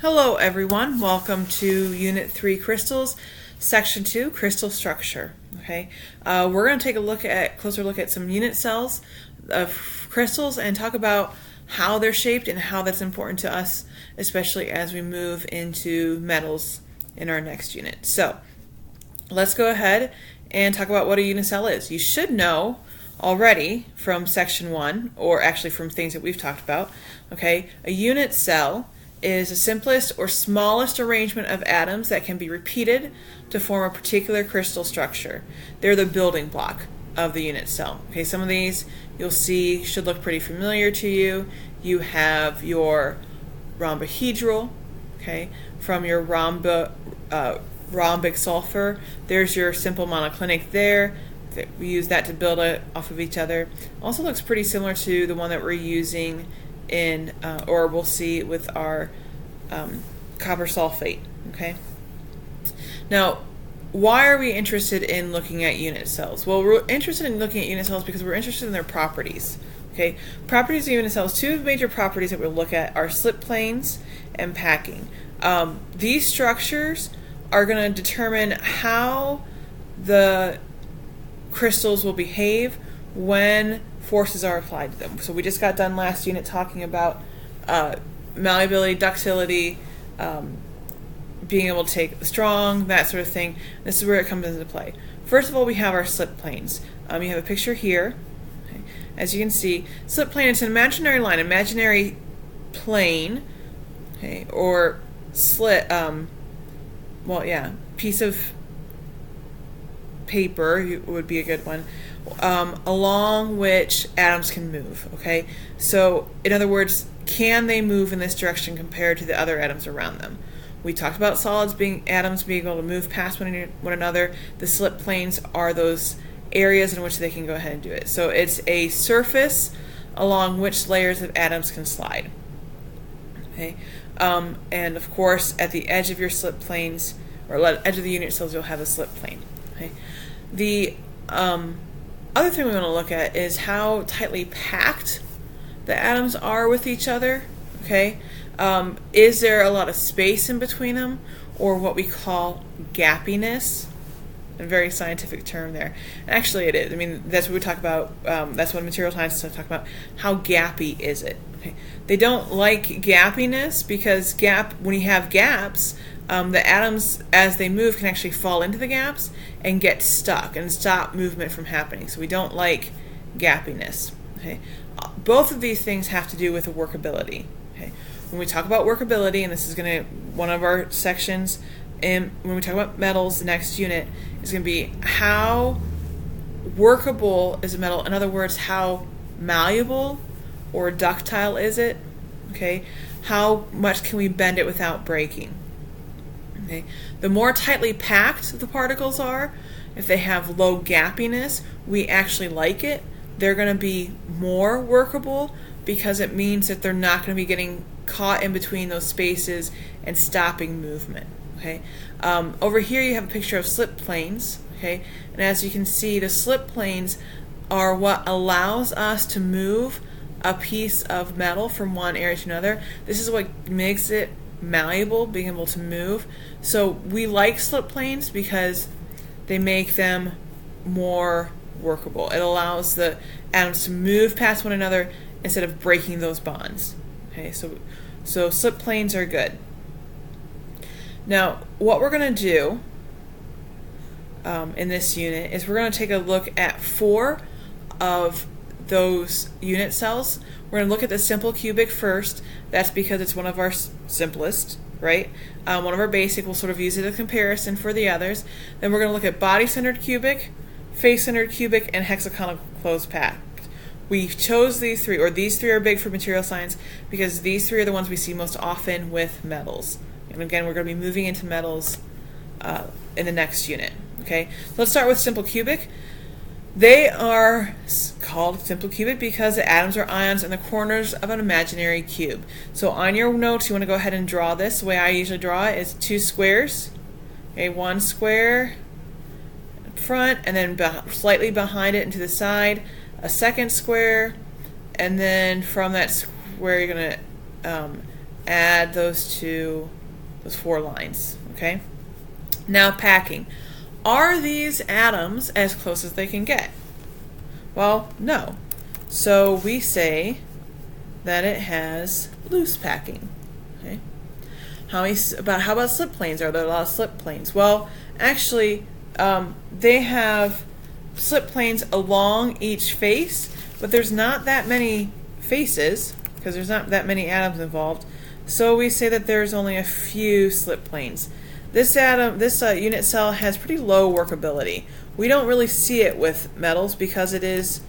Hello everyone, welcome to Unit 3 Crystals, Section 2, Crystal Structure. Okay, we're going to take a closer look at some unit cells of crystals and talk about how they're shaped and how that's important to us, especially as we move into metals in our next unit. So, let's go ahead and talk about what a unit cell is. You should know already from Section 1, or actually from things that we've talked about, okay, a unit cell is the simplest or smallest arrangement of atoms that can be repeated to form a particular crystal structure. They're the building block of the unit cell. Okay, some of these you'll see should look pretty familiar to you. You have your rhombohedral, okay, from your rhombic sulfur. There's your simple monoclinic there. We use that to build it off of each other. Also looks pretty similar to the one that we're using in, or we'll see with our copper sulfate. Okay. Now, why are we interested in looking at unit cells? Well, we're interested in looking at unit cells because we're interested in their properties. Okay, properties of unit cells. Two major properties that we'll look at are slip planes and packing. These structures are going to determine how the crystals will behave when forces are applied to them. So we just got done last unit talking about malleability, ductility, being able to take the strong, that sort of thing. This is where it comes into play. First of all, we have our slip planes. You have a picture here. Okay. As you can see, slip plane, it's an imaginary line, imaginary plane, okay, or slit, piece of paper would be a good one, along which atoms can move. Okay, so in other words, can they move in this direction compared to the other atoms around them? We talked about solids atoms being able to move past one another. The slip planes are those areas in which they can go ahead and do it. So it's a surface along which layers of atoms can slide. Okay, and of course at the edge of your slip planes, or edge of the unit cells, you'll have a slip plane. Okay. The other thing we want to look at is how tightly packed the atoms are with each other. Okay, is there a lot of space in between them, or what we call gappiness? A very scientific term there. And actually, it is. I mean, that's what we talk about. That's what material scientists talk about. How gappy is it? Okay. They don't like gappiness because when you have gaps, the atoms, as they move, can actually fall into the gaps and get stuck and stop movement from happening. So we don't like gappiness. Okay, both of these things have to do with the workability. Okay, when we talk about workability, and this is going to one of our sections, and when we talk about metals, the next unit is going to be how workable is a metal. In other words, how malleable or ductile is it? Okay, how much can we bend it without breaking? Okay. The more tightly packed the particles are, if they have low gappiness, we actually like it. They're going to be more workable because it means that they're not going to be getting caught in between those spaces and stopping movement. Okay. Over here you have a picture of slip planes. Okay, and as you can see, the slip planes are what allows us to move a piece of metal from one area to another. This is what makes it malleable, being able to move. So we like slip planes because they make them more workable. It allows the atoms to move past one another instead of breaking those bonds. Okay, so slip planes are good. Now, what we're going to do in this unit is we're going to take a look at 4 of those unit cells. We're going to look at the simple cubic first. That's because it's one of our simplest, right? One of our basic. We'll sort of use it as a comparison for the others. Then we're going to look at body-centered cubic, face-centered cubic, and hexagonal closed packed. We chose these 3, or these 3 are big for material science because these 3 are the ones we see most often with metals. And again, we're going to be moving into metals in the next unit. Okay, so let's start with simple cubic. They are called simple cubic because the atoms are ions in the corners of an imaginary cube. So on your notes, you want to go ahead and draw this. The way I usually draw it is 2 squares. Okay, 1 square in front, and then slightly behind it and to the side, a second square, and then from that square you're going to add those 4 lines, okay? Now packing. Are these atoms as close as they can get? Well, no. So we say that it has loose packing, okay? How about slip planes? Are there a lot of slip planes? Well, actually, they have slip planes along each face, but there's not that many faces because there's not that many atoms involved. So we say that there's only a few slip planes. This unit cell has pretty low workability. We don't really see it with metals because it is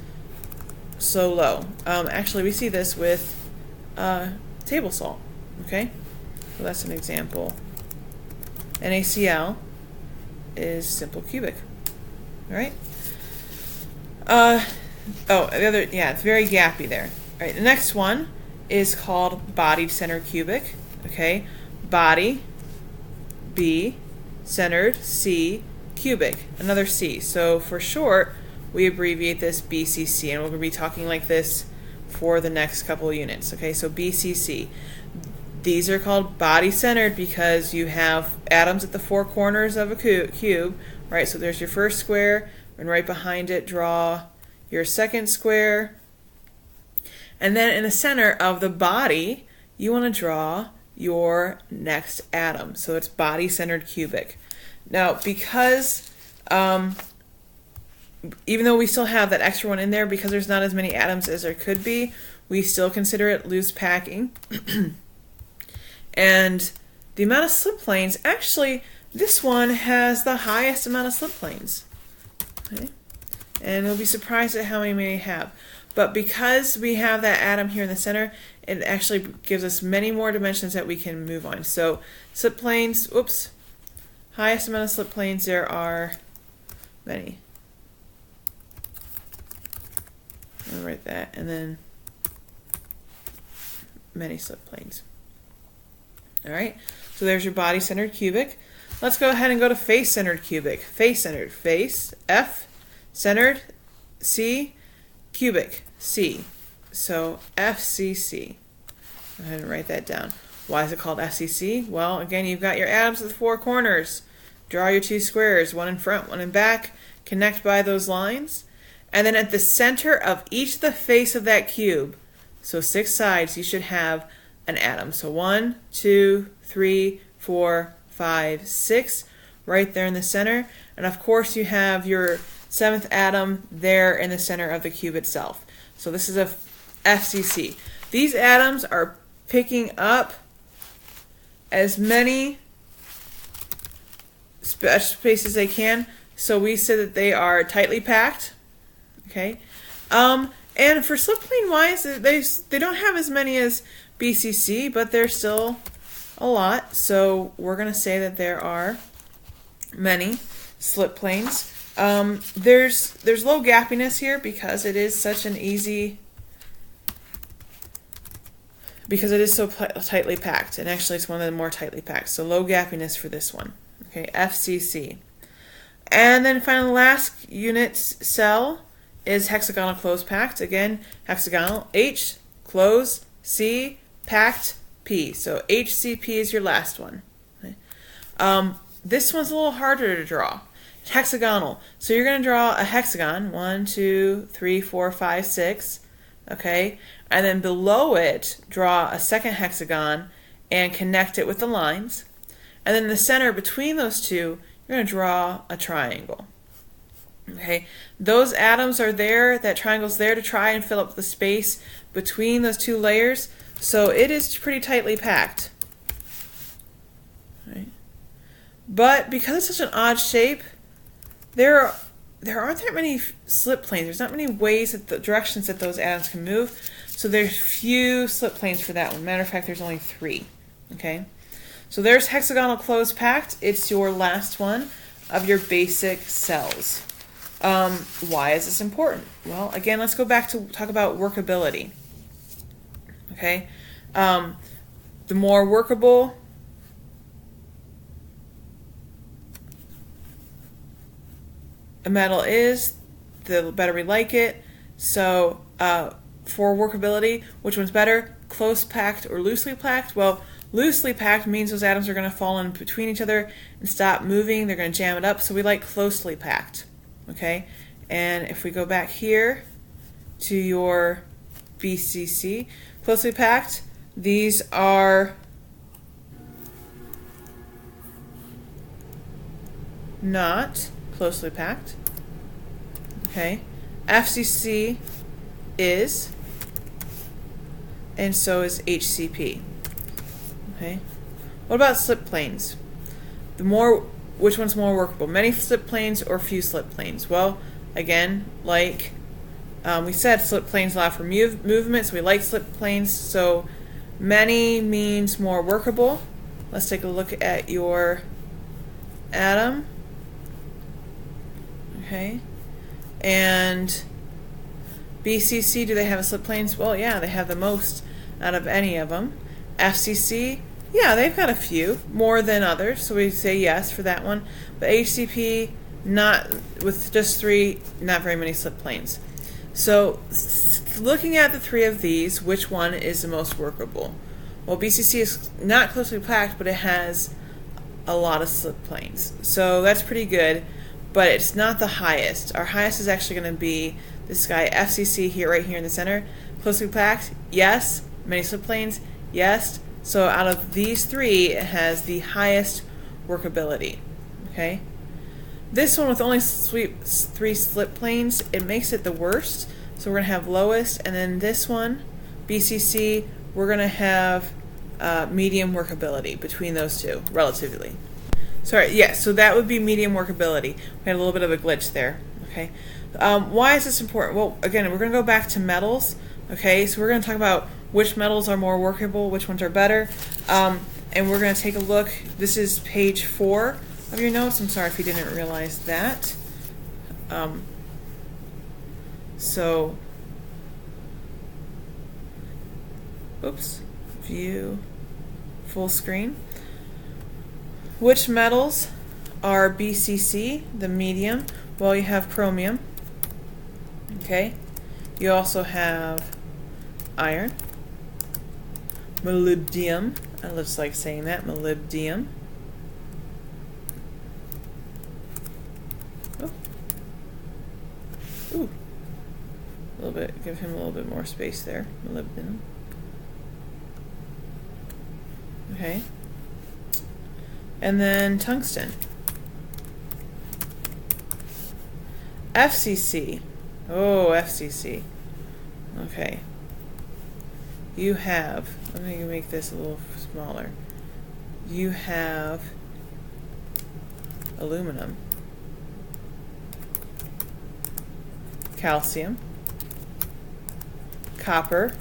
so low. Actually, we see this with table salt. Okay, so that's an example. NaCl is simple cubic. All right. It's very gappy there. All right, the next one is called bodied centered cubic. Okay, body, B, centered, C, cubic, another C. So for short, we abbreviate this BCC, and we're going to be talking like this for the next couple of units. Okay, so BCC. These are called body-centered because you have atoms at the 4 corners of a cube, right? So there's your first square, and right behind it, draw your second square. And then in the center of the body, you want to draw your next atom. So it's body-centered cubic. Now, because even though we still have that extra one in there, because there's not as many atoms as there could be, we still consider it loose packing. And the amount of slip planes, actually, this one has the highest amount of slip planes. Okay? And you'll be surprised at how many we have. But because we have that atom here in the center, it actually gives us many more dimensions that we can move on. So slip planes, highest amount of slip planes, there are many. I'll write that, and then many slip planes. All right, so there's your body-centered cubic. Let's go ahead and go to face-centered cubic. Face-centered, face, F, centered, C, cubic, C. So FCC. Go ahead and write that down. Why is it called FCC? Well, again, you've got your atoms at the 4 corners. Draw your 2 squares, one in front, one in back. Connect by those lines. And then at the center of each of the face of that cube, so 6 sides, you should have an atom. So 1, 2, 3, 4, 5, 6, right there in the center. And of course, you have your 7th atom there in the center of the cube itself. So this is a FCC. These atoms are picking up as many space as they can. So we said that they are tightly packed. Okay. And for slip plane wise, they don't have as many as BCC, but they're still a lot. So we're going to say that there are many slip planes. There's low gappiness here because it is such an easy, because it is so tightly packed, and actually it's one of the more tightly packed. So low gappiness for this one. Okay, FCC. And then finally, last unit cell is hexagonal close packed. Again, hexagonal, H, close, C, packed, P. So HCP is your last one. Okay. This one's a little harder to draw. It's hexagonal. So you're going to draw a hexagon, 1, 2, 3, 4, 5, 6. Okay. And then below it, draw a second hexagon and connect it with the lines. And then in the center between those two, you're going to draw a triangle. Okay, those atoms are there, that triangle's there to try and fill up the space between those 2 layers, so it is pretty tightly packed. Right. But because it's such an odd shape, there aren't that many slip planes. There's not many ways that the directions that those atoms can move, so there's few slip planes for that one. Matter of fact, there's only 3. Okay, so there's hexagonal close packed. It's your last one of your basic cells. Why is this important? Well, again, let's go back to talk about workability. Okay, the more workable a metal is, the better we like it. So for workability, which one's better, close packed or loosely packed? Well, Loosely packed means those atoms are going to fall in between each other and stop moving. They're going to jam it up. So we like closely packed. Okay? And if we go back here to your BCC, closely packed, these are not closely packed. Okay? FCC is, and so is HCP. Okay? What about slip planes? Which one's more workable? Many slip planes or few slip planes? Well, again, like we said, slip planes allow for movement, so we like slip planes. So many means more workable. Let's take a look at your atom. Okay. And BCC, do they have a slip planes? Well, yeah, they have the most out of any of them. FCC, yeah, they've got a few, more than others, so we say yes for that one. But HCP, not, with just 3, not very many slip planes. So looking at the 3 of these, which one is the most workable? Well, BCC is not closely packed, but it has a lot of slip planes. So that's pretty good, but it's not the highest. Our highest is actually going to be this guy, FCC, here, right here in the center. Closely packed, yes. Many slip planes, yes. So out of these 3, it has the highest workability. Okay. This one with only 3 slip planes, it makes it the worst. So we're going to have lowest, and then this one, BCC, we're going to have medium workability between those 2, relatively. Sorry, yes, so that would be medium workability. We had a little bit of a glitch there. Okay. Why is this important? Well, again, we're going to go back to metals. Okay, so we're going to talk about which metals are more workable, which ones are better, and we're going to take a look. This is page 4 of your notes. I'm sorry if you didn't realize that. So, oops, view full screen. Which metals are BCC, the medium? Well, you have chromium. Okay. You also have iron, molybdenum. I just like saying that, molybdenum. Oh. Ooh. A little bit, give him a little bit more space there. Molybdenum. Okay. And then tungsten. FCC. Oh, FCC. Okay. You have, let me make this a little smaller. You have aluminum, calcium, copper,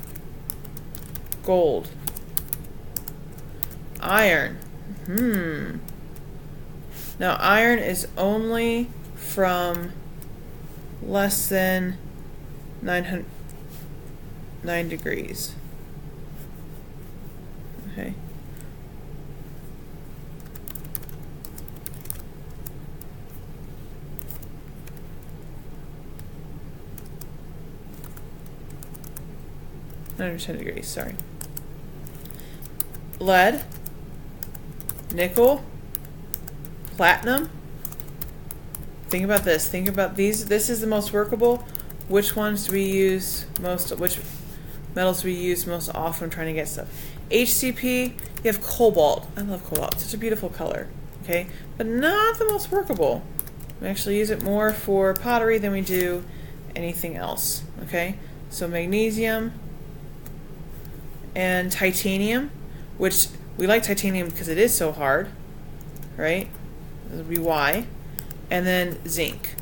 gold, iron. Now iron is only from less than 9 degrees. Okay. Under 10 degrees, sorry. Lead, nickel, platinum. Think about this. Think about these. This is the most workable. Which ones do we use most? Which metals do we use most often trying to get stuff? HCP, you have cobalt. I love cobalt. It's such a beautiful color. Okay, but not the most workable. We actually use it more for pottery than we do anything else. Okay, so magnesium and titanium, which we like titanium because it is so hard, right? That would be why. And then zinc.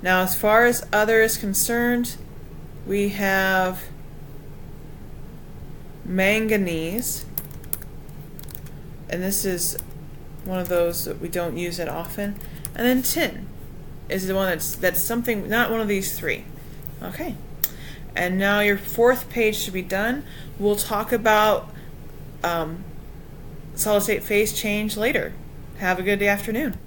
Now, as far as other is concerned, we have manganese, and this is one of those that we don't use that often. And then tin is the one that's something, not one of these 3. Okay. And now your 4th page should be done. We'll talk about solid state phase change later. Have a good afternoon.